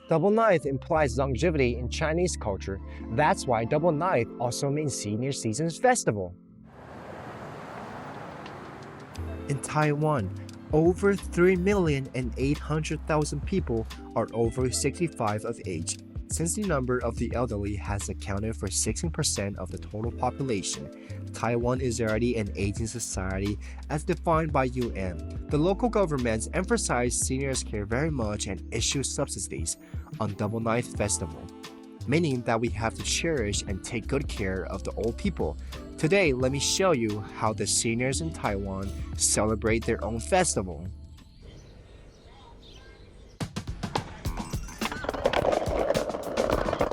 Double ninth implies longevity in Chinese culture. That's why double ninth also means senior season's festival. In Taiwan, over 3,800,000 people are over 65 of age. Since the number of the elderly has accounted for 16% of the total population, Taiwan is already an aging society as defined by UN. The local governments emphasize seniors' care very much and issue subsidies on Double Ninth Festival, meaning that we have to cherish and take good care of the old people. Today, let me show you how the seniors in Taiwan celebrate their own festival.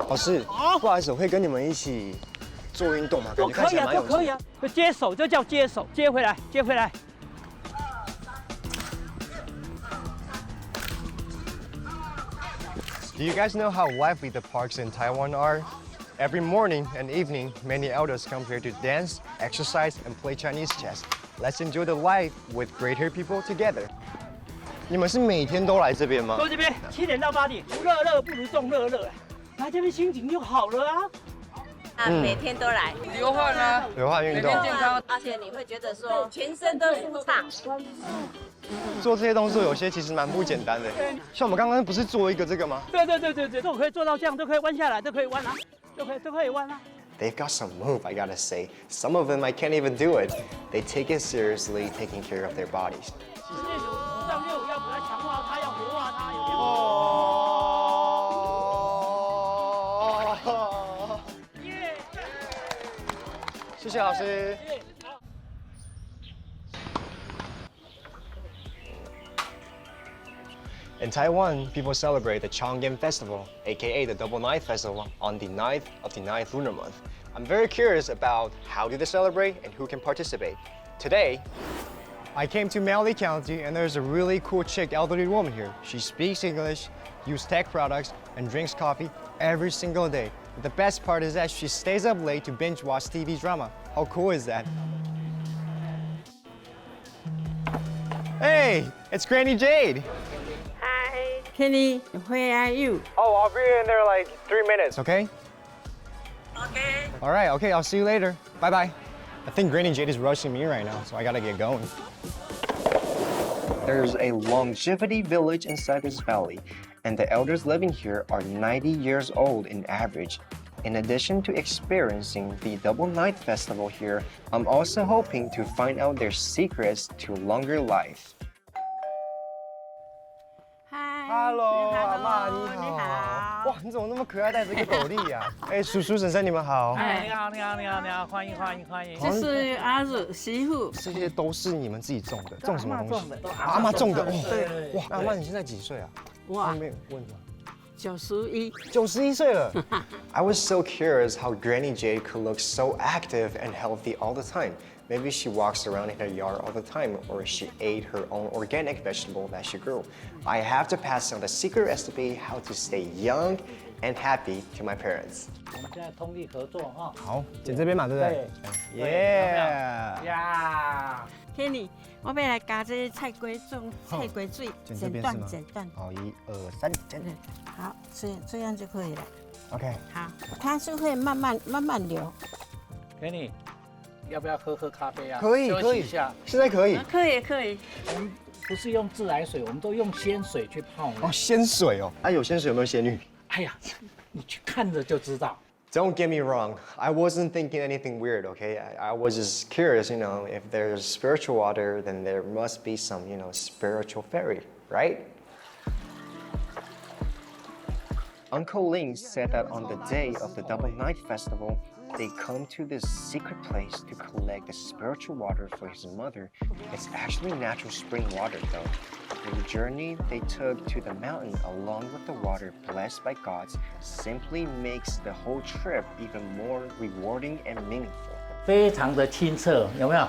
老师，不好意思，我可以跟你们一起做运动吗？感觉看起来蛮有趣的。可以啊，就接手就叫接手，接回来，接回来。Do you guys know how lively the parks in Taiwan are? Every morning and evening, many elders come here to dance, exercise, and play Chinese chess. Let's enjoy the life with great-haired people together. 你们是每天都来这边吗？都这边7点到8点，不乐乐不如众乐乐，来这边心情就好了啊。每天都来，流汗啊，流汗运动，健康，而且你会觉得说全身都舒畅。做这些动作有些其实蛮不简单的。像我们刚刚不是做一个这个吗？对，这种可以做到这样，都可以弯下来，都可以弯啊，都可以弯啊。They've got some move, I gotta say. Some of them I can't even do it. They take it seriously, taking care of their bodies. 上6要把它强化它，要活化它，有没有？耶！谢谢老师。In Taiwan, people celebrate the Chang'an Festival, aka the Double Ninth Festival, on the 9th of the 9th lunar month. I'm very curious about how do they celebrate and who can participate. Today, I came to Maui County and there's a really cool chick elderly woman here. She speaks English, uses tech products, and drinks coffee every single day. But the best part is that she stays up late to binge watch TV drama. How cool is that? Hey, it's Granny Jade. Kenny, where are you? Oh, I'll be in there like 3 minutes, okay? Okay. All right, okay, I'll see you later. Bye-bye. I think Granny Jade is rushing me right now, so I gotta get going. There's a longevity village inside this valley, and the elders living here are 90 years old in average. In addition to experiencing the Double Ninth Festival here, I'm also hoping to find out their secrets to longer life. Hello， 阿嬷你好。你好。哇，你怎么那么可爱，带着个斗笠呀？哎，叔叔婶婶你们好。哎，你好，欢迎。这是儿子媳妇。这些都是你们自己种的，种什么东西？阿嬷种的。对。哇，阿嬷你现在几岁啊？哇，没有问吗91岁了。I was so curious how Granny Jade could look so active and healthy all the time. Maybe she walks around in her yard all the time, or she ate her own organic vegetable that she grew. I have to pass on the secret recipe how to stay young and happy to my parents. 我们现在通力合作哈。好，剪这边嘛，对不对？对。耶！呀。Kenny，我要来加这菜龟种菜龟水，剪断。好，1、2、3，剪。好，这样就可以了。OK。好，它是会慢慢流。Kenny，要不要喝咖啡啊？可以，休息一下。现在可以。可以。我们不是用自来水，我们都用鲜水去泡。哦，鲜水哦。啊，有鲜水有没有仙女？哎呀，你去看着就知道。Don't get me wrong. I wasn't thinking anything weird, okay? I was just curious, if there's spiritual water, then there must be some, spiritual fairy, right? Uncle Ling said that on the day of the Double Ninth Festival, they come to this secret place to collect the spiritual water for his mother. It's actually natural spring water, though. The journey they took to the mountain along with the water blessed by gods simply makes the whole trip even more rewarding and meaningful. 非常的清澈，有没有？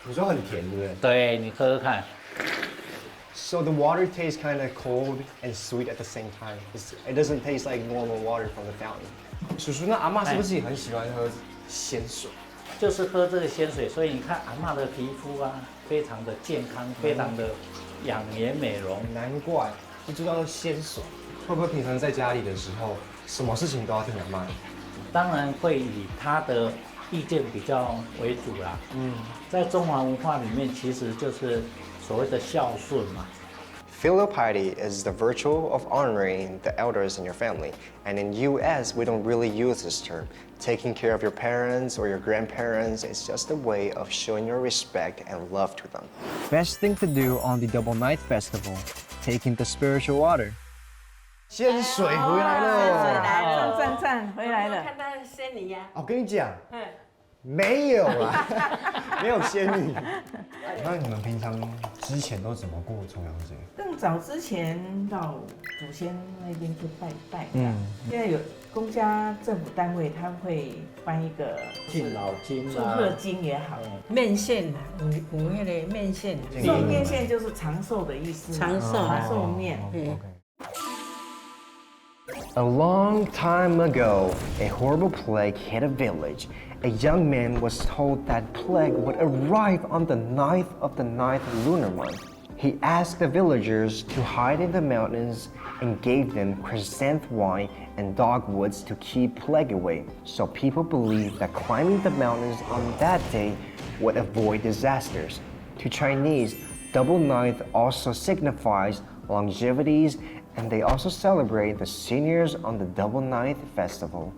你说很甜，对不对？对，你喝喝看。So the water tastes kind of cold and sweet at the same time. It doesn't taste like normal water from the fountain. 叔叔，那阿嬷是不是也很喜欢喝鲜水？就是喝这个鲜水，所以你看阿嬷的皮肤啊，非常的健康，非常的养颜美容。难怪不知道是鲜水。会不会平常在家里的时候，什么事情都要听阿妈？当然会以他的意见比较为主啦。在中华文化里面，其实就是所谓的孝顺嘛。Filial piety is the virtue of honoring the elders in your family. And in US, we don't really use this term. Taking care of your parents or your grandparents is just a way of showing your respect and love to them. Best thing to do on the Double Ninth Festival, taking the spiritual water. 仙水回来了，赞，回来了。看到仙女呀，我跟你讲，没有啦，没有仙女。那你们平常之前都怎么过重阳节？更早之前到祖先那边去拜拜，现在有公家政府单位，他会颁一个敬老金祝贺金也好，面线啊，有那个面线，寿面线就是长寿的意思，长寿长寿面。A long time ago, a horrible plague hit a village. A young man was told that plague would arrive on the 9th of the 9th lunar month. He asked the villagers to hide in the mountains and gave them chrysanthemum wine and dogwoods to keep plague away. So people believed that climbing the mountains on that day would avoid disasters. To Chinese, double ninth also signifies longevities, and they also celebrate the seniors on the Double Ninth Festival.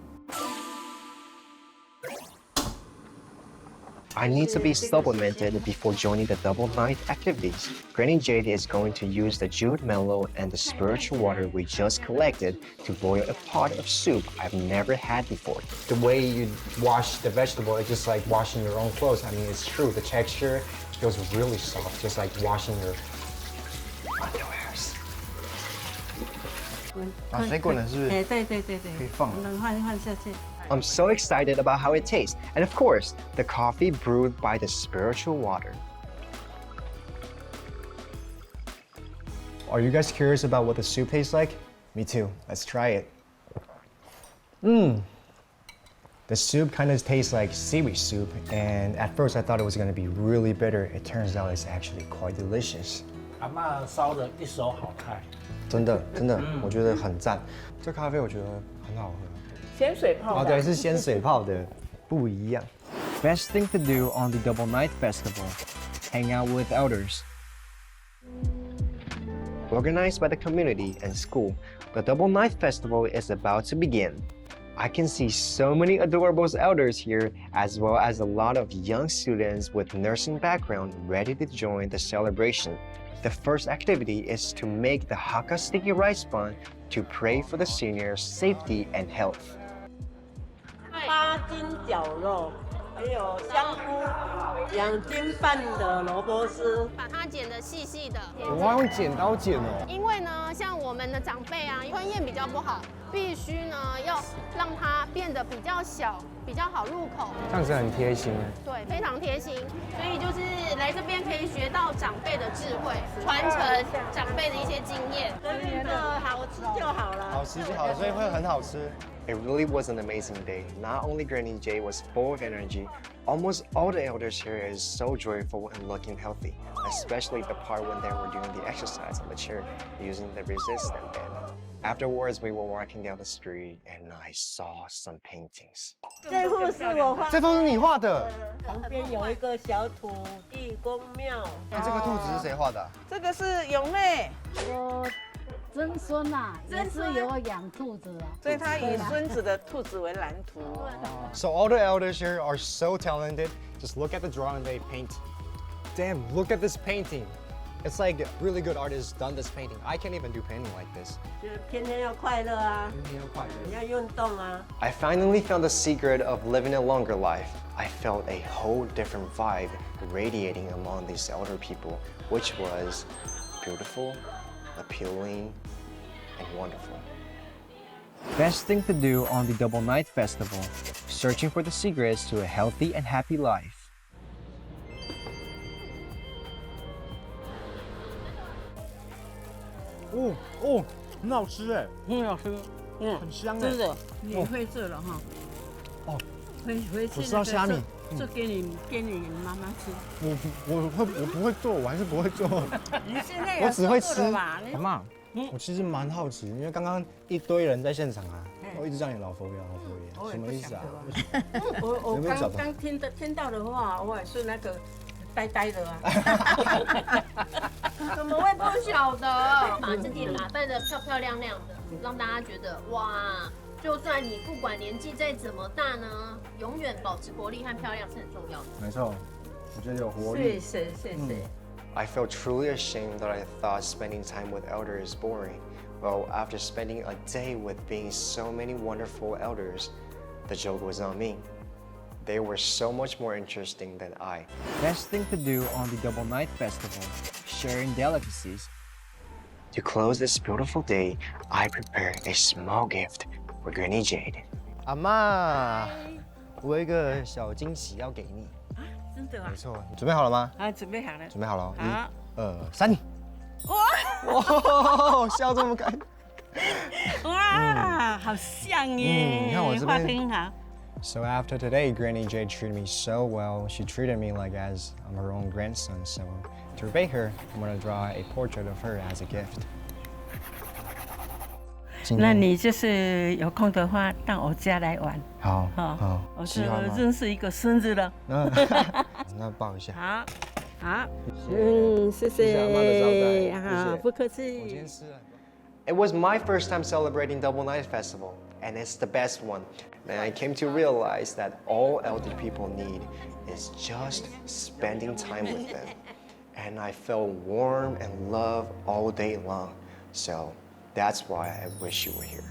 I need to be supplemented before joining the Double Ninth activities. Granny Jade is going to use the jute mellow and the spiritual water we just collected to boil a pot of soup I've never had before. The way you wash the vegetable is just like washing your own clothes. I mean, it's true. The texture feels really soft, just like washing your underwears. 啊，水滚了是不是？对，可以放。换下去。 I'm so excited about how it tastes. And of course, the coffee brewed by the spiritual water. Are you guys curious about what the soup tastes like? Me too. Let's try it. The soup kind of tastes like seaweed soup, and at first I thought it was going to be really bitter. It turns out it's actually quite delicious. 阿嬷烧的一手好菜。真的，我觉得很赞。这咖啡我觉得很好喝。咸水泡的。哦，对，是鲜水泡的，不一样。Best thing to do on the Double Ninth Festival, hang out with elders. Organized by the community and school, the Double Ninth Festival is about to begin. I can see so many adorable elders here, as well as a lot of young students with nursing background ready to join the celebration. The first activity is to make the Hakka sticky rice bun to pray for the seniors' safety and health. 8斤绞肉，还有香菇，2斤半的萝卜丝，把它剪得细细的。我要用剪刀剪哦。因为呢，像我们的长辈啊，吞咽比较不好，必须呢要让它变得比较小，比较好入口。这样子很贴心。对，非常贴心。所以就是来这边可以学到长辈的智慧，传承长辈的一些经验。真的好吃就好了。好吃就好，所以会很好吃。It really was an amazing day. Not only Granny Jade was full of energy, almost all the elders here is so joyful and looking healthy, especially the part when they were doing the exercise on the chair using the resistance band. Afterwards, we were walking down the street and I saw some paintings. 这幅是我画，这幅是你画的？旁边有一个小土地公庙。那这个兔子是谁画的？这个是永妹，我曾孙啊，也是有养兔子啊，所以他以孙子的兔子为蓝图。So all the elders here are so talented. Just look at the drawing they paint. Damn, look at this painting. It's like really good artists done this painting. I can't even do painting like this. 就是天天要快乐啊，你要运动啊。I finally found the secret of living a longer life. I felt a whole different vibe radiating among these elder people, which was beautiful, appealing, and wonderful. Best thing to do on the Double Ninth Festival, searching for the secrets to a healthy and happy life. 哦，很好吃哎，很好吃，很香哎。真的，你会做了哈？哦，回去我知道虾米，做给你妈妈吃。我不会做，我还是不会做。你现在我只会吃。嘛？阿妈，我其实蛮好奇，因为刚刚一堆人在现场啊，我一直叫你老佛爷，老佛爷，什么意思啊？我刚听到的话，我也是那个呆呆的啊。怎么会不晓得？把自己打扮得漂漂亮亮的，让大家觉得哇，就算你不管年纪再怎么大呢，永远保持活力和漂亮是很重要的。没错，我觉得有活力。谢谢。I felt truly ashamed that I thought spending time with elders is boring. Well, after spending a day with being so many wonderful elders, the joke was on me. They were so much more interesting than I. Best thing to do on the Double Night Festival, sharing delicacies. To close this beautiful day, I prepared a small gift for Granny Jade. 阿妈，我有一个小惊喜要给你。真的啊没？错，你准备好了吗？啊，准备好了。准备好了。好。 1、2、3。哇！笑这么开。哇，好像耶！你看我这边画得很好。 So after today, Granny Jade treated me so well. She treated me like as I'm her own grandson. So to repay her, I'm gonna draw a portrait of her as a gift. 那你就是有空的话到我家来玩。好，好，好，我喜欢吗？认识一个孙子了。那抱一下。好，好，谢谢谢阿妈的招谢，待，好，谢谢不客气。我今天吃了。It was my first time celebrating Double Night Festival, and it's the best one. And I came to realize that all elder people need is just spending time with them. And I felt warm and loved all day long. So that's why I wish you were here.